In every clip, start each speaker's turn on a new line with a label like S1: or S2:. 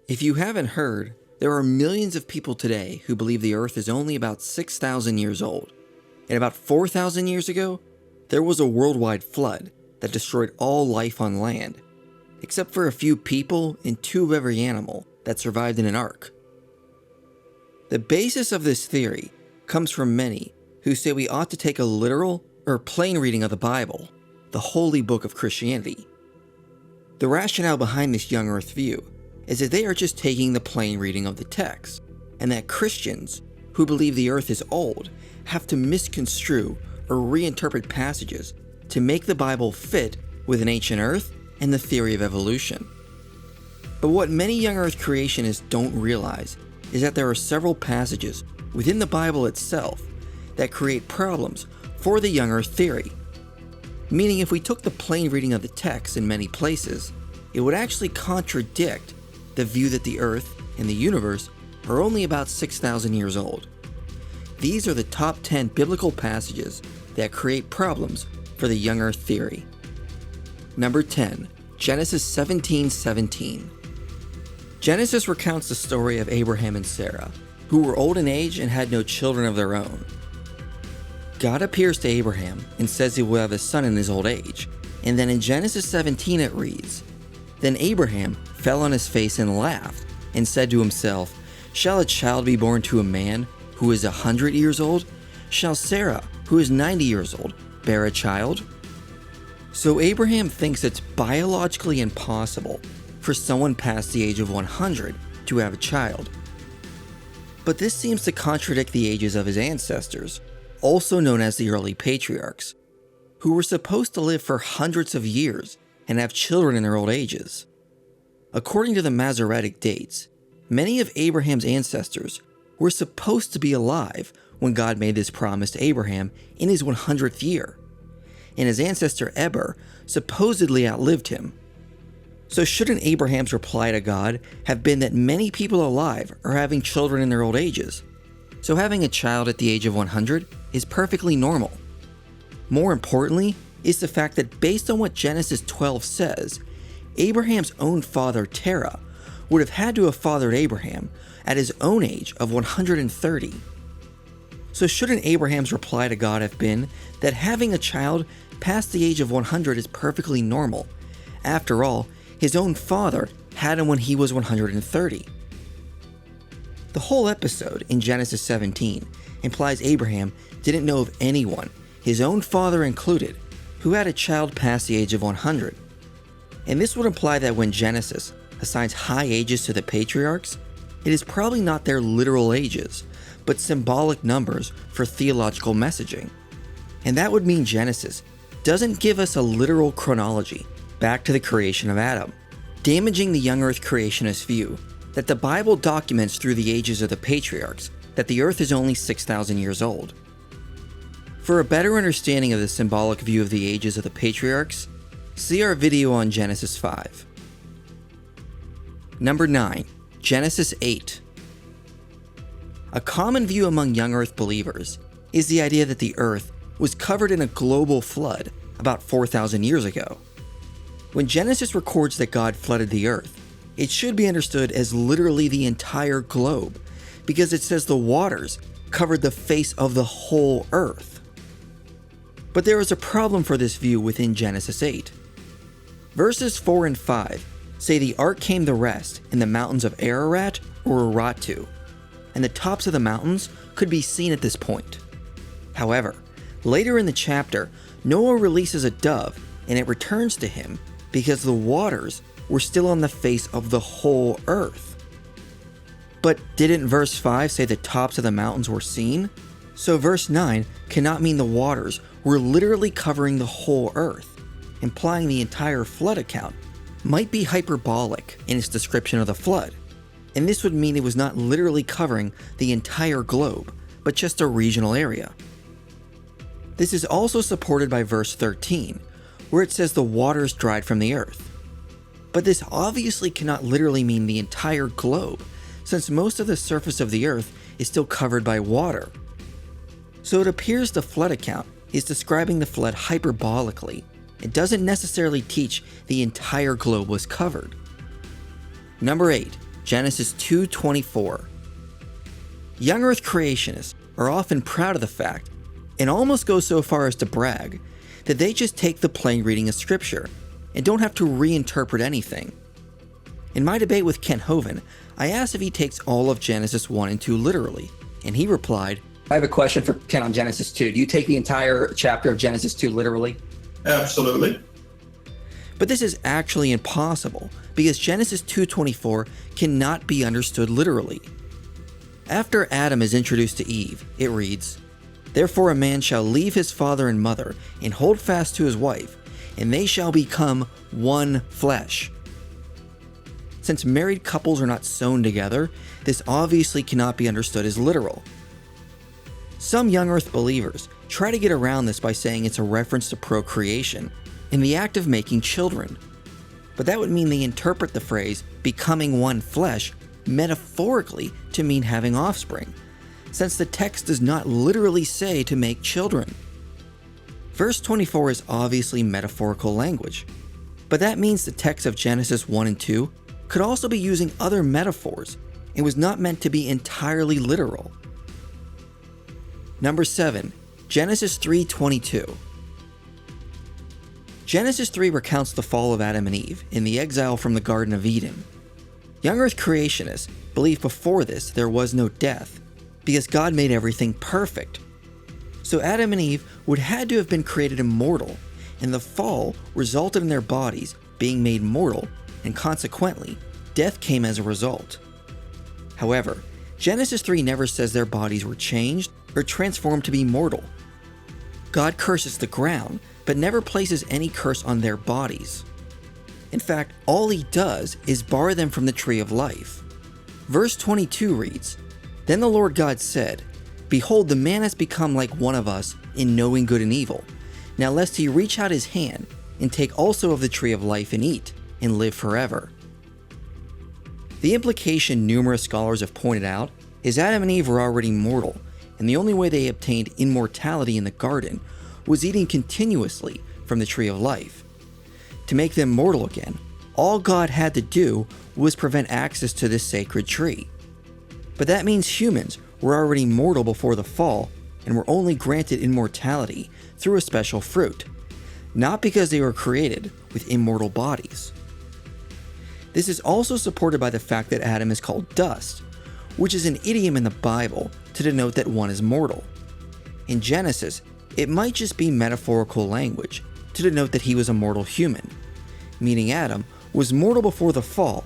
S1: If you haven't heard, there are millions of people today who believe the Earth is only about 6,000 years old. And about 4,000 years ago, there was a worldwide flood that destroyed all life on land, except for a few people and 2 of every animal that survived in an ark. The basis of this theory comes from many who say we ought to take a literal or plain reading of the Bible, the holy book of Christianity. The rationale behind this young Earth view is that they are just taking the plain reading of the text, and that Christians who believe the Earth is old have to misconstrue or reinterpret passages to make the Bible fit with an ancient Earth and the theory of evolution. But what many young Earth creationists don't realize is that there are several passages within the Bible itself that create problems for the young Earth theory. Meaning if we took the plain reading of the text in many places, it would actually contradict the view that the Earth and the universe are only about 6,000 years old. These are the top 10 biblical passages that create problems for the young Earth theory. Number 10, Genesis 17:17. Genesis recounts the story of Abraham and Sarah, who were old in age and had no children of their own. God appears to Abraham and says he will have a son in his old age, and then in Genesis 17 it reads, "Then Abraham fell on his face and laughed, and said to himself, 'Shall a child be born to a man who is 100 years old? Shall Sarah, who is 90 years old, bear a child?'" So Abraham thinks it's biologically impossible for someone past the age of 100 to have a child. But this seems to contradict the ages of his ancestors, also known as the early patriarchs, who were supposed to live for hundreds of years and have children in their old ages. According to the Masoretic dates, many of Abraham's ancestors were supposed to be alive when God made this promise to Abraham in his 100th year, and his ancestor Eber supposedly outlived him. So shouldn't Abraham's reply to God have been that many people alive are having children in their old ages? So having a child at the age of 100 is perfectly normal. More importantly is the fact that based on what Genesis 12 says, Abraham's own father Terah would have had to have fathered Abraham at his own age of 130. So shouldn't Abraham's reply to God have been that having a child past the age of 100 is perfectly normal? After all, his own father had him when he was 130. The whole episode in Genesis 17 implies Abraham didn't know of anyone, his own father included, who had a child past the age of 100. And this would imply that when Genesis assigns high ages to the patriarchs, it is probably not their literal ages, but symbolic numbers for theological messaging. And that would mean Genesis doesn't give us a literal chronology back to the creation of Adam, damaging the young Earth creationist view that the Bible documents through the ages of the patriarchs that the Earth is only 6,000 years old. For a better understanding of the symbolic view of the ages of the patriarchs, see our video on Genesis 5. Number 9. Genesis 8. A common view among young Earth believers is the idea that the Earth was covered in a global flood about 4,000 years ago. When Genesis records that God flooded the Earth, it should be understood as literally the entire globe, because it says the waters covered the face of the whole Earth. But there is a problem for this view within Genesis 8. Verses 4 and 5 say the ark came to rest in the mountains of Ararat or Aratu, and the tops of the mountains could be seen at this point. However, later in the chapter, Noah releases a dove and it returns to him because the waters were still on the face of the whole earth. But didn't verse 5 say the tops of the mountains were seen? So verse 9 cannot mean the waters were literally covering the whole earth, implying the entire flood account might be hyperbolic in its description of the flood, and this would mean it was not literally covering the entire globe, but just a regional area. This is also supported by verse 13, where it says the waters dried from the earth. But this obviously cannot literally mean the entire globe, since most of the surface of the earth is still covered by water. So it appears the flood account is describing the flood hyperbolically. It doesn't necessarily teach the entire globe was covered. Number 8. Genesis 2:24. Young Earth creationists are often proud of the fact, and almost go so far as to brag, that they just take the plain reading of Scripture and don't have to reinterpret anything. In my debate with Ken Hovind, I asked if he takes all of Genesis 1 and 2 literally, and he replied,
S2: I have a question for Ken on Genesis 2. Do you take the entire chapter of Genesis 2 literally?
S3: Absolutely.
S1: But this is actually impossible, because Genesis 2:24 cannot be understood literally. After Adam is introduced to Eve, it reads, "Therefore a man shall leave his father and mother, and hold fast to his wife, and they shall become one flesh." Since married couples are not sewn together, this obviously cannot be understood as literal. Some young earth believers try to get around this by saying it's a reference to procreation and the act of making children. But that would mean they interpret the phrase becoming one flesh metaphorically to mean having offspring, since the text does not literally say to make children. Verse 24 is obviously metaphorical language, but that means the text of Genesis 1 and 2 could also be using other metaphors and was not meant to be entirely literal. Number 7. Genesis 3:22. Genesis 3 recounts the fall of Adam and Eve in the exile from the Garden of Eden. Young Earth creationists believe before this there was no death, because God made everything perfect. So Adam and Eve would had to have been created immortal, and the fall resulted in their bodies being made mortal, and consequently, death came as a result. However, Genesis 3 never says their bodies were changed or transformed to be mortal. God curses the ground, but never places any curse on their bodies. In fact, all he does is bar them from the tree of life. Verse 22 reads, "Then the Lord God said, Behold, the man has become like one of us in knowing good and evil. Now lest he reach out his hand and take also of the tree of life and eat, and live forever." The implication numerous scholars have pointed out is Adam and Eve were already mortal, and the only way they obtained immortality in the garden was eating continuously from the tree of life. To make them mortal again, all God had to do was prevent access to this sacred tree. But that means humans were already mortal before the fall and were only granted immortality through a special fruit, not because they were created with immortal bodies. This is also supported by the fact that Adam is called dust, which is an idiom in the Bible to denote that one is mortal. In Genesis, it might just be metaphorical language to denote that he was a mortal human, meaning Adam was mortal before the fall,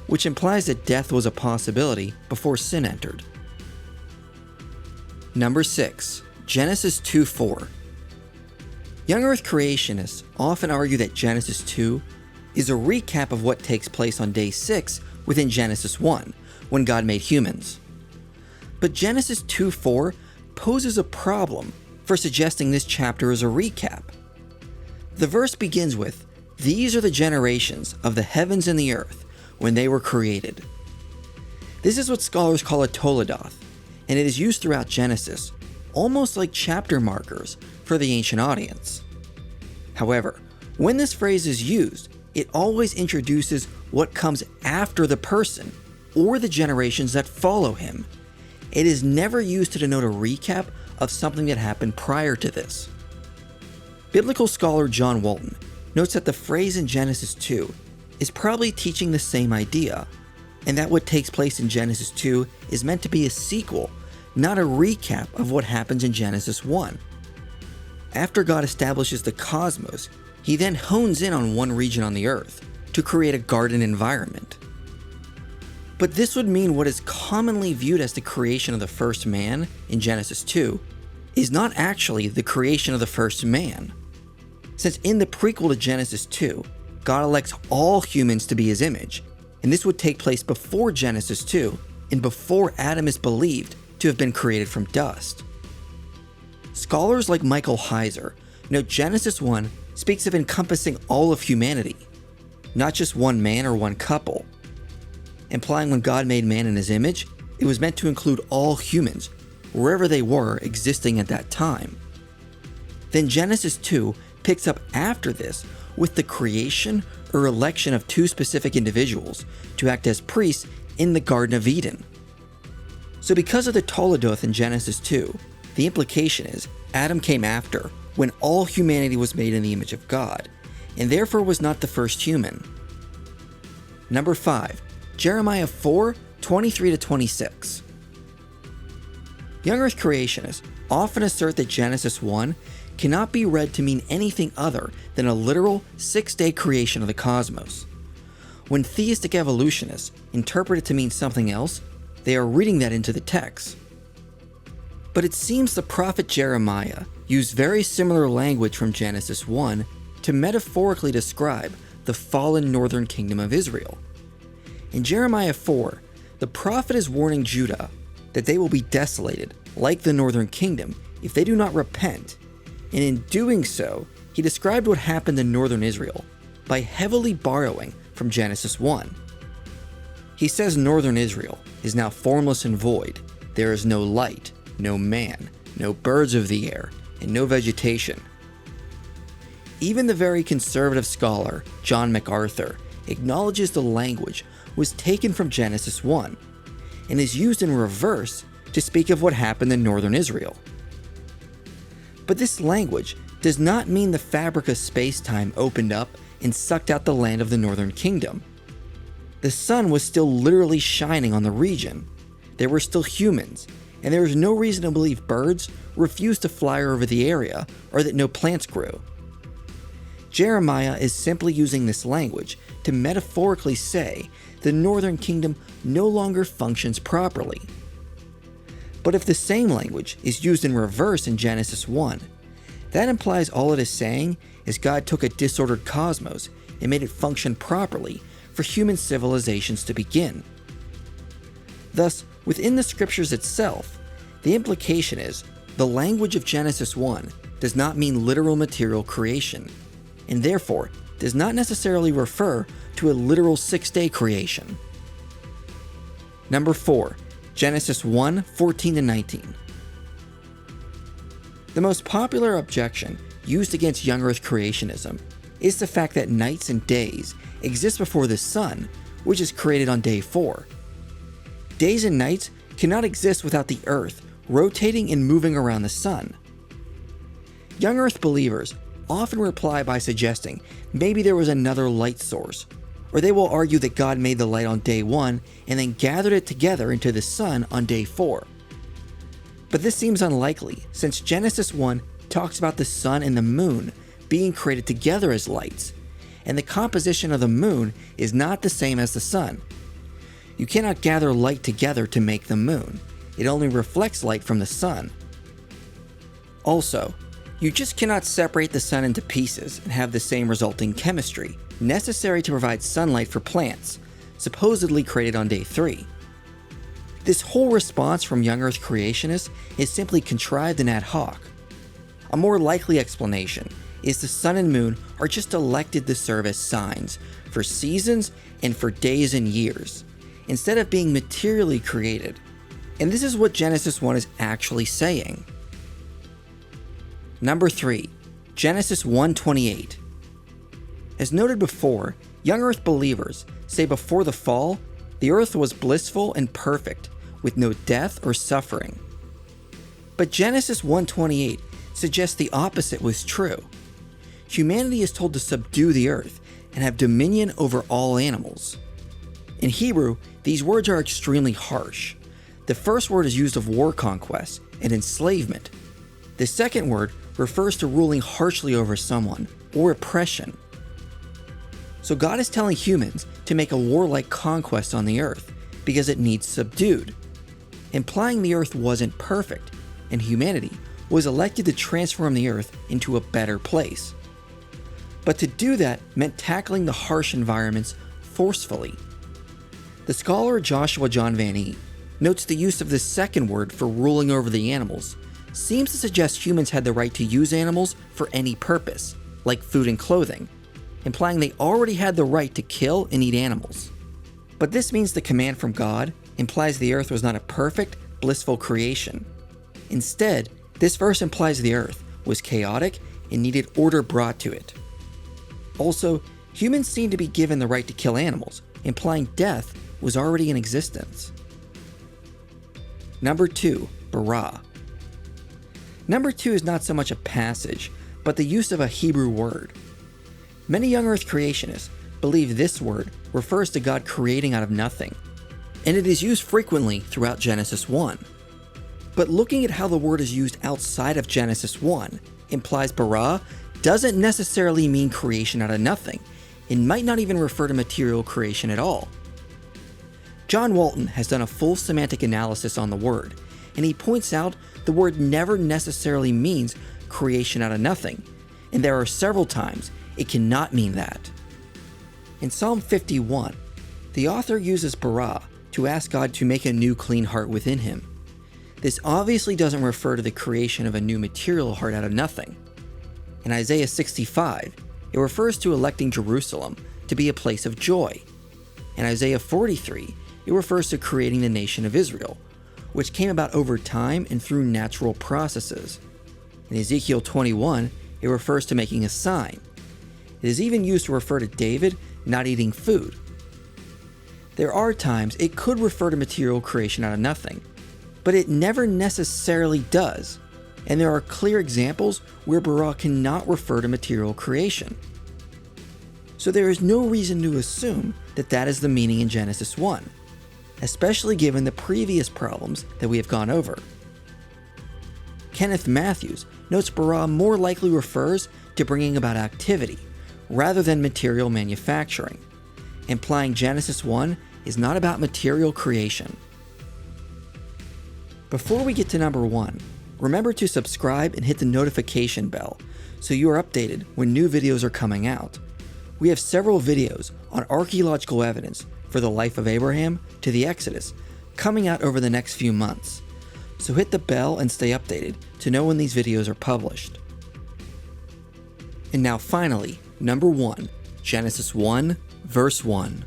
S1: which implies that death was a possibility before sin entered. Number 6. Genesis 2:4. Young Earth creationists often argue that Genesis 2 is a recap of what takes place on day 6 within Genesis 1, when God made humans. But Genesis 2:4 poses a problem for suggesting this chapter is a recap. The verse begins with, "These are the generations of the heavens and the earth when they were created." This is what scholars call a toledoth, and it is used throughout Genesis, almost like chapter markers for the ancient audience. However, when this phrase is used, it always introduces what comes after the person or the generations that follow him. It is never used to denote a recap of something that happened prior to this. Biblical scholar John Walton notes that the phrase in Genesis 2 is probably teaching the same idea, and that what takes place in Genesis 2 is meant to be a sequel, not a recap of what happens in Genesis 1. After God establishes the cosmos, he then hones in on one region on the earth to create a garden environment. But this would mean what is commonly viewed as the creation of the first man in Genesis 2 is not actually the creation of the first man. Since in the prequel to Genesis 2, God elects all humans to be his image, and this would take place before Genesis 2 and before Adam is believed to have been created from dust. Scholars like Michael Heiser note Genesis 1 speaks of encompassing all of humanity, not just one man or one couple, implying when God made man in his image, it was meant to include all humans, wherever they were existing at that time. Then Genesis 2 picks up after this with the creation or election of two specific individuals to act as priests in the Garden of Eden. So because of the Toledoth in Genesis 2, the implication is Adam came after, when all humanity was made in the image of God, and therefore was not the first human. Number 5. Jeremiah 4:23-26. Young Earth creationists often assert that Genesis 1 cannot be read to mean anything other than a literal 6-day creation of the cosmos. When theistic evolutionists interpret it to mean something else, they are reading that into the text. But it seems the prophet Jeremiah used very similar language from Genesis 1 to metaphorically describe the fallen northern kingdom of Israel. In Jeremiah 4, the prophet is warning Judah that they will be desolated, like the northern kingdom, if they do not repent, and in doing so, he described what happened in northern Israel by heavily borrowing from Genesis 1. He says northern Israel is now formless and void, there is no light, no man, no birds of the air, and no vegetation. Even the very conservative scholar, John MacArthur, acknowledges the language was taken from Genesis 1, and is used in reverse to speak of what happened in northern Israel. But this language does not mean the fabric of space-time opened up and sucked out the land of the northern kingdom. The sun was still literally shining on the region. There were still humans, and there is no reason to believe birds refused to fly over the area or that no plants grew. Jeremiah is simply using this language to metaphorically say the northern kingdom no longer functions properly. But if the same language is used in reverse in Genesis 1, that implies all it is saying is God took a disordered cosmos and made it function properly for human civilizations to begin. Thus, within the scriptures itself, the implication is the language of Genesis 1 does not mean literal material creation, and therefore does not necessarily refer to a literal 6-day creation. Number 4. Genesis 1:14-19. The most popular objection used against young Earth creationism is the fact that nights and days exist before the sun, which is created on day 4. Days and nights cannot exist without the Earth rotating and moving around the sun. Young Earth believers often reply by suggesting maybe there was another light source, or they will argue that God made the light on day 1 and then gathered it together into the sun on day 4. But this seems unlikely, since Genesis 1 talks about the sun and the moon being created together as lights, and the composition of the moon is not the same as the sun. You cannot gather light together to make the moon. It only reflects light from the sun. Also, you just cannot separate the sun into pieces and have the same resulting chemistry necessary to provide sunlight for plants, supposedly created on day 3. This whole response from young Earth creationists is simply contrived and ad hoc. A more likely explanation is the sun and moon are just elected to serve as signs for seasons and for days and years, instead of being materially created. And this is what Genesis 1 is actually saying. Number 3. Genesis 1:28. As noted before, young Earth believers say before the fall, the Earth was blissful and perfect, with no death or suffering. But Genesis 1:28 suggests the opposite was true. Humanity is told to subdue the Earth and have dominion over all animals. In Hebrew, these words are extremely harsh. The first word is used of war conquest and enslavement. The second word refers to ruling harshly over someone, or oppression. So God is telling humans to make a warlike conquest on the Earth because it needs subdued, implying the Earth wasn't perfect, and humanity was elected to transform the Earth into a better place. But to do that meant tackling the harsh environments forcefully. The scholar Joshua John Van Eat notes the use of the second word for ruling over the animals seems to suggest humans had the right to use animals for any purpose, like food and clothing, implying they already had the right to kill and eat animals. But this means the command from God implies the Earth was not a perfect, blissful creation. Instead, this verse implies the Earth was chaotic and needed order brought to it. Also, humans seem to be given the right to kill animals, implying death was already in existence. Number 2, bara. Number 2 is not so much a passage, but the use of a Hebrew word. Many young earth creationists believe this word refers to God creating out of nothing, and it is used frequently throughout Genesis 1. But looking at how the word is used outside of Genesis 1 implies bara doesn't necessarily mean creation out of nothing. It might not even refer to material creation at all. John Walton has done a full semantic analysis on the word, and he points out the word never necessarily means creation out of nothing, and there are several times it cannot mean that. In Psalm 51, the author uses bara to ask God to make a new clean heart within him. This obviously doesn't refer to the creation of a new material heart out of nothing. In Isaiah 65, it refers to electing Jerusalem to be a place of joy. In Isaiah 43, it refers to creating the nation of Israel, which came about over time and through natural processes. In Ezekiel 21, it refers to making a sign. It is even used to refer to David not eating food. There are times it could refer to material creation out of nothing, but it never necessarily does, and there are clear examples where bara cannot refer to material creation. So there is no reason to assume that that is the meaning in Genesis 1, especially given the previous problems that we have gone over. Kenneth Mathews notes bara more likely refers to bringing about activity, rather than material manufacturing, implying Genesis 1 is not about material creation. Before we get to number 1, remember to subscribe and hit the notification bell so you are updated when new videos are coming out. We have several videos on archaeological evidence for the life of Abraham to the Exodus coming out over the next few months, so hit the bell and stay updated to know when these videos are published. And now finally, number 1, Genesis 1, verse 1.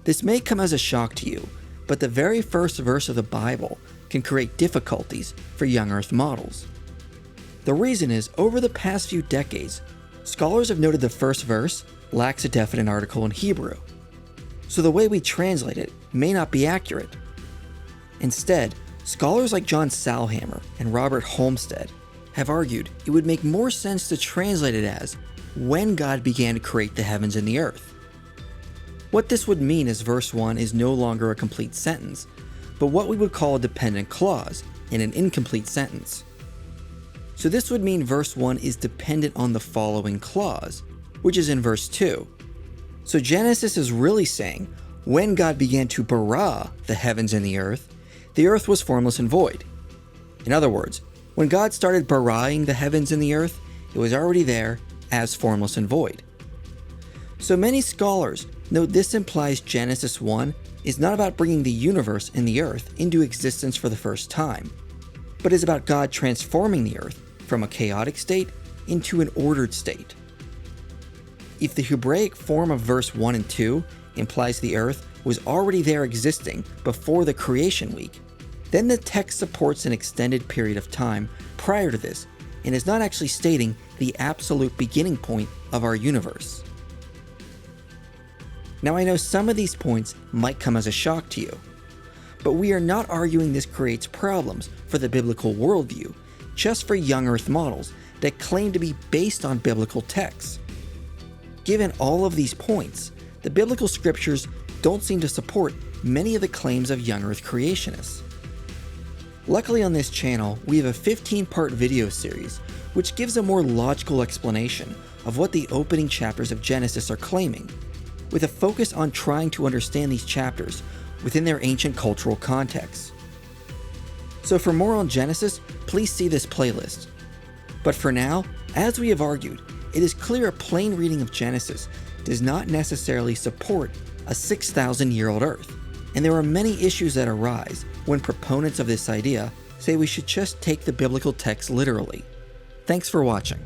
S1: This may come as a shock to you, but the very first verse of the Bible can create difficulties for young earth models. The reason is, over the past few decades, scholars have noted the first verse lacks a definite article in Hebrew, so the way we translate it may not be accurate. Instead, scholars like John Sailhamer and Robert Holmstedt have argued it would make more sense to translate it as when God began to create the heavens and the earth. What this would mean is verse 1 is no longer a complete sentence, but what we would call a dependent clause in an incomplete sentence. So this would mean verse 1 is dependent on the following clause, which is in verse 2. So Genesis is really saying, when God began to bara the heavens and the earth was formless and void. In other words, when God started baraing the heavens and the earth, it was already there as formless and void. So many scholars note this implies Genesis 1 is not about bringing the universe and the earth into existence for the first time, but is about God transforming the earth from a chaotic state into an ordered state. If the Hebraic form of verse 1 and 2 implies the earth was already there existing before the creation week, then the text supports an extended period of time prior to this and is not actually stating the absolute beginning point of our universe. Now I know some of these points might come as a shock to you, but we are not arguing this creates problems for the biblical worldview, just for young earth models that claim to be based on biblical texts. Given all of these points, the biblical scriptures don't seem to support many of the claims of young earth creationists. Luckily on this channel, we have a 15-part video series which gives a more logical explanation of what the opening chapters of Genesis are claiming, with a focus on trying to understand these chapters within their ancient cultural context. So for more on Genesis, please see this playlist. But for now, as we have argued, it is clear a plain reading of Genesis does not necessarily support a 6,000-year-old Earth, and there are many issues that arise when proponents of this idea say we should just take the biblical text literally. Thanks for watching.